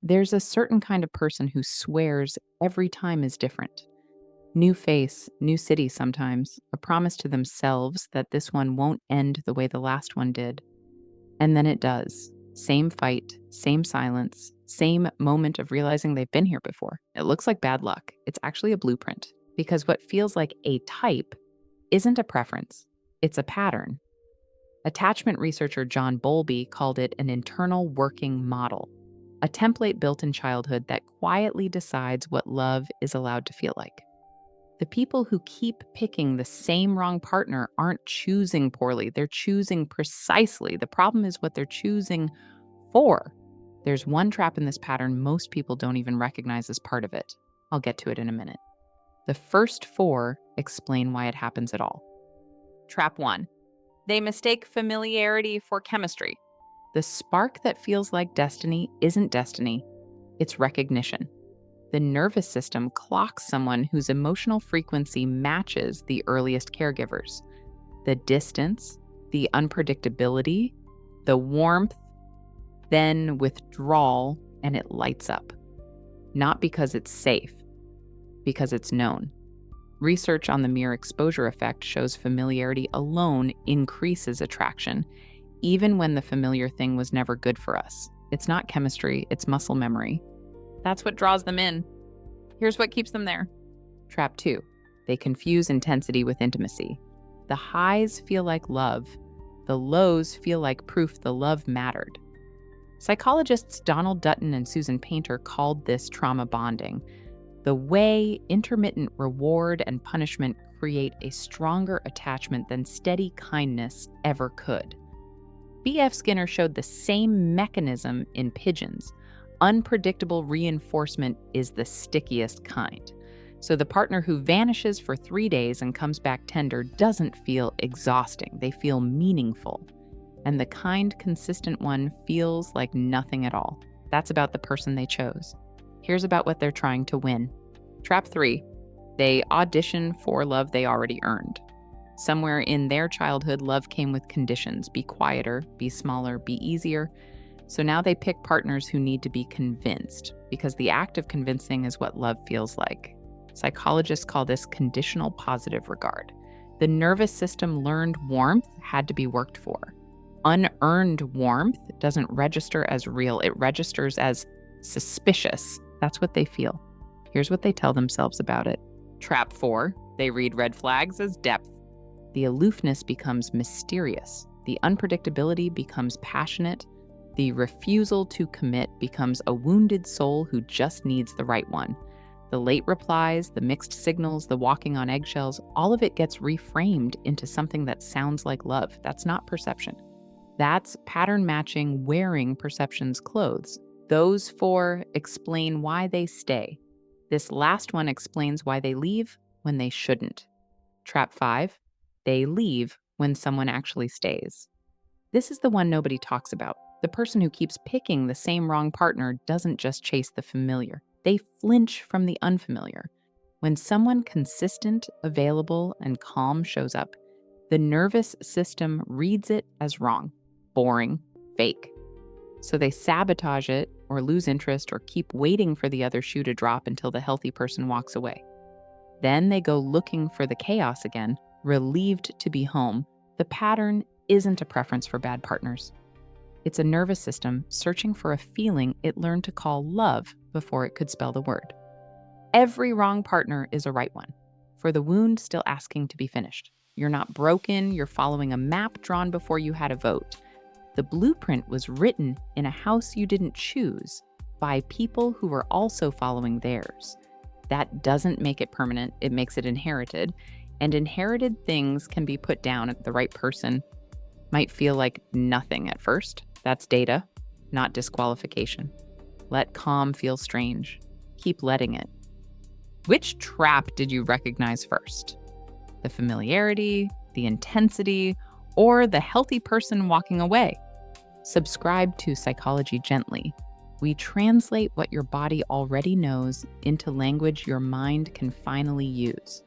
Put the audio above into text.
There's a certain kind of person who swears every time is different. New face, new city sometimes, a promise to themselves that this one won't end the way the last one did. And then it does. Same fight, same silence, same moment of realizing they've been here before. It looks like bad luck. It's actually a blueprint. Because what feels like a type isn't a preference, it's a pattern. Attachment researcher John Bowlby called it an internal working model, a template built in childhood that quietly decides what love is allowed to feel like. The people who keep picking the same wrong partner aren't choosing poorly, they're choosing precisely. The problem is what they're choosing for. There's one trap in this pattern most people don't even recognize as part of it. I'll get to it in a minute. The first four explain why it happens at all. Trap one, they mistake familiarity for chemistry. The spark that feels like destiny isn't destiny, it's recognition. The nervous system clocks someone whose emotional frequency matches the earliest caregivers. The distance, the unpredictability, the warmth, then withdrawal, and it lights up. Not because it's safe, because it's known. Research on the mere exposure effect shows familiarity alone increases attraction, even when the familiar thing was never good for us. It's not chemistry, it's muscle memory. That's what draws them in. Here's what keeps them there. Trap two, they confuse intensity with intimacy. The highs feel like love. The lows feel like proof the love mattered. Psychologists Donald Dutton and Susan Painter called this trauma bonding, the way intermittent reward and punishment create a stronger attachment than steady kindness ever could. B.F. Skinner showed the same mechanism in pigeons. Unpredictable reinforcement is the stickiest kind. So the partner who vanishes for 3 days and comes back tender doesn't feel exhausting. They feel meaningful. And the kind, consistent one feels like nothing at all. That's about the person they chose. Here's about what they're trying to win. Trap three, they audition for love they already earned. Somewhere in their childhood, love came with conditions. Be quieter, be smaller, be easier. So now they pick partners who need to be convinced, because the act of convincing is what love feels like. Psychologists call this conditional positive regard. The nervous system learned warmth had to be worked for. Unearned warmth doesn't register as real, it registers as suspicious. That's what they feel. Here's what they tell themselves about it. Trap four, they read red flags as depth. The aloofness becomes mysterious. The unpredictability becomes passionate. The refusal to commit becomes a wounded soul who just needs the right one. The late replies, the mixed signals, the walking on eggshells, all of it gets reframed into something that sounds like love. That's not perception. That's pattern matching wearing perception's clothes. Those four explain why they stay. This last one explains why they leave when they shouldn't. Trap five, they leave when someone actually stays. This is the one nobody talks about. The person who keeps picking the same wrong partner doesn't just chase the familiar. They flinch from the unfamiliar. When someone consistent, available, and calm shows up, the nervous system reads it as wrong, boring, fake. So they sabotage it or lose interest or keep waiting for the other shoe to drop until the healthy person walks away. Then they go looking for the chaos again, relieved to be home. The pattern isn't a preference for bad partners. It's a nervous system searching for a feeling it learned to call love before it could spell the word. Every wrong partner is a right one, for the wound still asking to be finished. You're not broken, you're following a map drawn before you had a vote. The blueprint was written in a house you didn't choose by people who were also following theirs. That doesn't make it permanent, it makes it inherited. And inherited things can be put down at the right person. Might feel like nothing at first. That's data, not disqualification. Let calm feel strange. Keep letting it. Which trap did you recognize first? The familiarity, the intensity, or the healthy person walking away? Subscribe to Psychology Gently. We translate what your body already knows into language your mind can finally use.